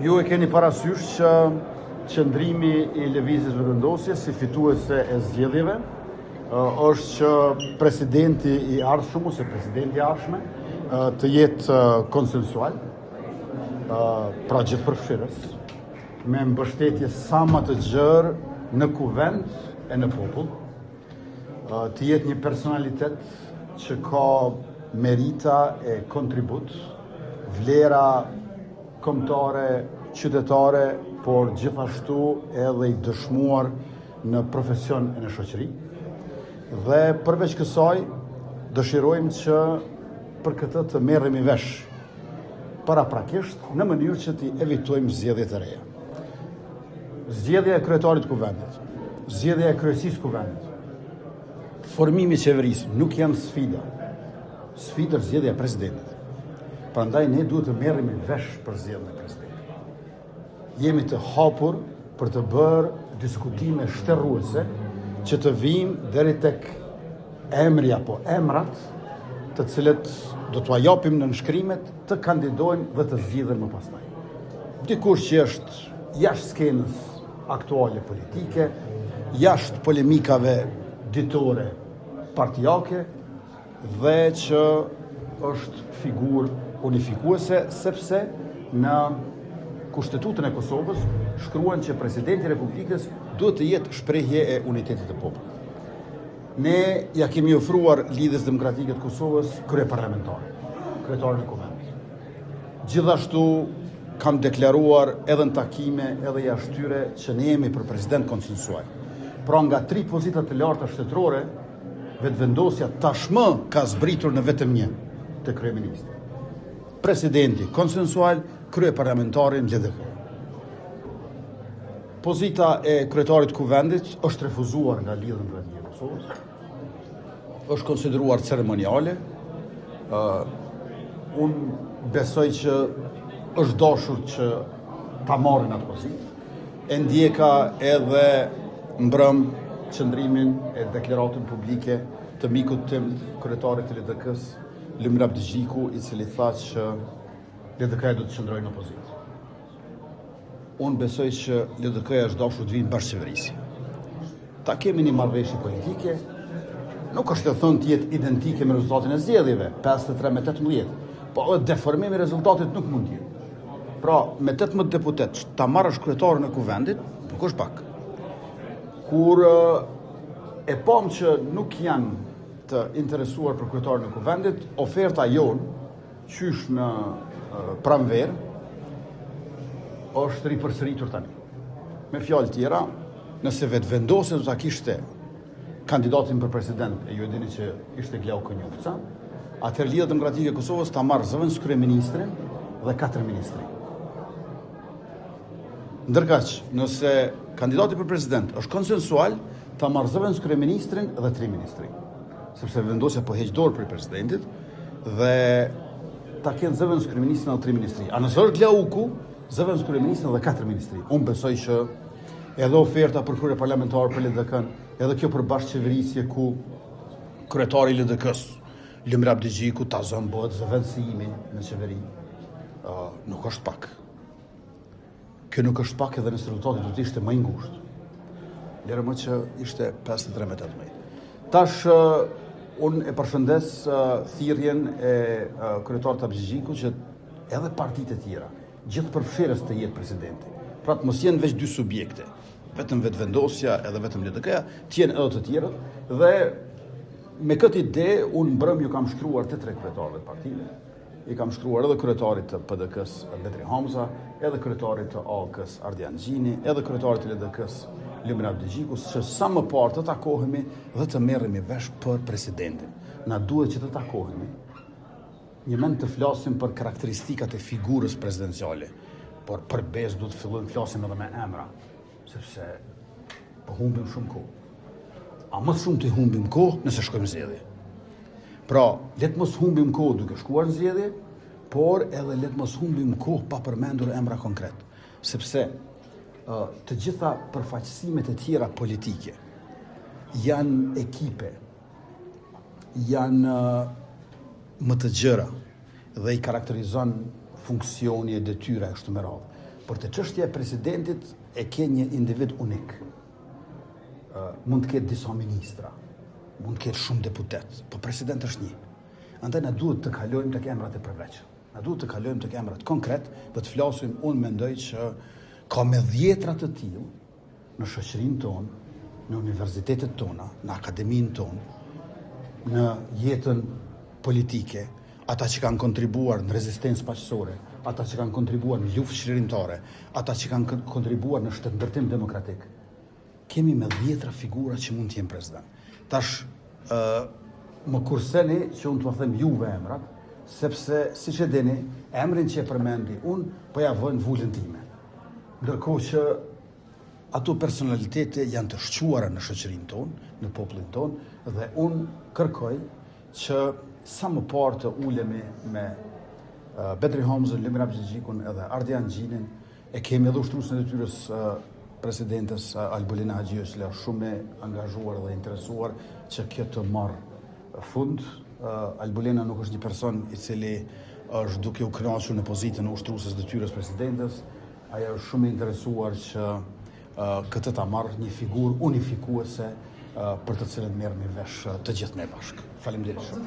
Ju e keni parasysh që qëndrimi i Lëvizjes Vetëvendosje si fituese e zgjedhjeve është që presidenti i ardhshëm ose presidenti i ardhshme të jetë konsensual, pra gjithëpërfshirës, me mbështetje sa më të gjerë në kuvend e në popull, të jetë një personalitet që ka merita e kontribut, vlera kombëtare, qytetare, por gjithashtu edhe i dëshmuar në profesion e në shoqëri. Dhe përveç kësaj, dëshirojmë që për këtë të merremi vesh paraprakisht në mënyrë që të evitojmë zgjedhje të reja. Zgjedhja e kryetarit të kuvendit, zgjedhja e kryesisë kuvendit, formimi i qeverisë nuk janë sfida. Sfida është zgjedhja e presidentit. Prandaj ne duhet të merremi vesh për zgjedhjen e presidentit. Jemi të hapur për të bërë diskutime shterruese që të vijmë deri tek emri apo emrat të cilët do t'ua japim në nënshkrimet të kandidojnë dhe të zgjidhen më pastaj. Dikush që është jashtë skenës aktuale politike, jashtë polemikave ditore partijake dhe që është figurë unifikuese, sepse në Kushtetutën e Kosovës shkruan që presidenti i Republikës duhet të jetë shprehje e unitetit të popullit. Ne ja kemi ofruar Lidhjes Demokratike të Kosovës kryeparlamentare, kryetarin e kuvendit. Gjithashtu kam deklaruar edhe në takime edhe jashtë tyre që ne jemi për president konsensual. Pra nga 3 pozita të larta shtetërore, vetëvendosja tashmë ka zbritur në vetëm një, të kryeministri. Presidenti konsensual, kryeparlamentarin LDK. Pozita e kryetarit kuvendit është refuzuar nga Lidhja Demokratike e Kosovës. Është konsideruar ceremoniale. Unë besoj që është dashur që ta marrin atë pozitë. E ndjeka edhe mbrëm qëndrimin e deklaratën publike të mikut tim, kryetarit të LDK-s, Lumir Abdigjiku, i cili tha që LDK-ja do të qëndrojë në opozitë. Unë besoj që LDK-ja është dashur të vinë bashkëqeverisje. Ta kemi një marrëveshje politike, nuk është të thënë të jetë identike me rezultatin e zgjedhjeve, 53-18, po deformimi i rezultatit nuk mund të jetë. Pra, me 18 deputet, ta marrësh kryetarin e kuvendit, nuk është pak. Kur e pam që nuk janë të interesuar për kryetarin e kuvendit, oferta jonë, qysh në pranverë, është ripërsëritur tani. Me fjalë tjera, nëse vetëvendosja do ta kishte kandidatin për president, e ju e dini që ishte Glau Kënjufca, atëherë Lidhja Demokratike e Kosovës ta marrë zëvendës kryeministrin dhe 4 ministri. Ndërkaq, nëse kandidati për president është konsensual, ta marrë zëvendës kryeministrin dhe 3 ministri. Sepse vendosja po heq dorë për presidentit dhe ta kenë zëvendës kryeministrin dhe 3 ministri. A nëse është Glauku, zëvendës kryeministrin dhe 4 ministri. Unë besoj që edhe oferta për krye parlamentar për LDK-n, edhe kjo për bashkëqeverisje ku kryetari i LDK-s, Lumir Abdigjiku, ta bëhet zëvendësimi në qeveri, nuk është pak. Kjo nuk është pak edhe nëse rezultati do të ishte më i ngushtë. Lere më që ishte 53-18. Tash, unë e përshëndes thirrjen e kryetarit Abdigjiku që edhe partitë e tjera, gjithë përfshirës të jetë presidenti. Pra të mos jenë veç 2 subjekte, vetëm vetëvendosja edhe vetëm LDK-ja, të jenë edhe të tjerët, dhe me këtë ide unë mbrëm ju kam shkruar të 3 kryetarëve të partive. I kam shkruar edhe kryetarit të PDK-s Betri Hamza, edhe kryetarit të AK-s Ardian Gjini, edhe kryetarit të LDK-s Lumir Abdigjiku, që sa më parë të takohemi dhe të merremi vesh për presidentin. Na duhet që të takohemi. Një mend të flasim për karakteristikat e figurës presidenciale, por për bezë duhet të fillojmë flasim edhe me emra, sepse po humbim shumë kohë. A më shumë të humbim kohë nëse shkojmë zgjedhje. Pra, letë mos humbim kohë duke shkuar në zgjedhje, por edhe letë mos humbim kohë pa përmendur emra konkret, sepse të gjitha përfaqësimet e tjera politike janë ekipe, janë më të gjëra dhe i karakterizon funksioni e detyra e kështu me radhë. Por të çështja e presidentit e ke një individ unik. Mund të ketë disa ministra, mund të ketë shumë deputet, po president është një. Andaj na duhet të kalojmë tek emrat e përveçëm. Na duhet të kalojmë tek emrat konkret dhe të flasim, unë mendoj që ka me dhjetra të tillë në shoqërinë tonë, në universitetet tona, në akademinë tonë, në jetën politike, ata që kanë kontribuar në rezistencë paqësore, ata që kanë kontribuar në luftë çlirimtare, ata që kanë kontribuar në shtetëndërtim demokratik. Kemi me dhjetra figura që mund të jenë president. Tash më kurseni që unë të them juve emrat, sepse siç e dini, emrin që e përmendi unë po ja vën vulën time. Ndërkohë që ato personalitete janë të shquara në shoqërinë tonë, në popullin tonë, dhe unë kërkoj që sa më parë të ulemi me Betri Hamzën, Limir Abxhigjikun edhe Ardian Gjinin, e kemi edhe ushtruesin e detyrës presidentes Albulina Haxhiu, që është shumë e angazhuar dhe interesuar që kjo të marrë fund. Albulina nuk është një person i cili është duke u kënaqur në pozitën e ushtrueses detyrës presidentes. Ajo është shumë e interesuar që këtë ta marrë një figurë unifikuese për të cilën merrni vesh të gjithë ne bashkë. Faleminderit shumë.